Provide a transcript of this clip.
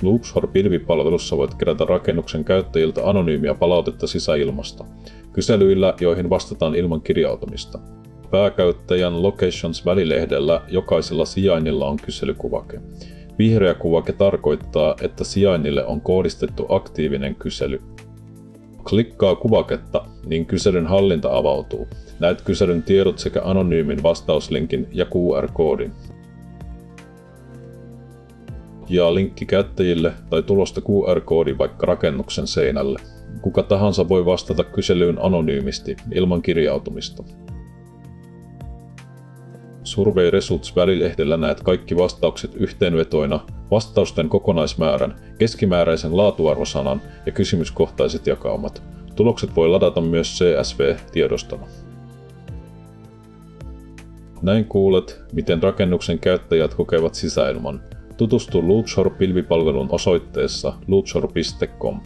Loopshore-pilvipalvelussa voit kerätä rakennuksen käyttäjiltä anonyymiä palautetta sisäilmasta, kyselyillä, joihin vastataan ilman kirjautumista. Pääkäyttäjän Locations-välilehdellä jokaisella sijainnilla on kyselykuvake. Vihreä kuvake tarkoittaa, että sijainnille on kohdistettu aktiivinen kysely. Klikkaa kuvaketta, niin kyselyn hallinta avautuu. Näet kyselyn tiedot sekä anonyymin vastauslinkin ja QR-koodin. Ja linkki käyttäjille tai tulosta QR-koodi vaikka rakennuksen seinälle. Kuka tahansa voi vastata kyselyyn anonyymisti, ilman kirjautumista. Survey Results-välilehdellä näet kaikki vastaukset yhteenvetoina, vastausten kokonaismäärän, keskimääräisen laatuarvosanan ja kysymyskohtaiset jakaumat. Tulokset voi ladata myös CSV-tiedostona. Näin kuulet, miten rakennuksen käyttäjät kokevat sisäilman. Tutustu Loopshore-pilvipalvelun osoitteessa loopshore.com.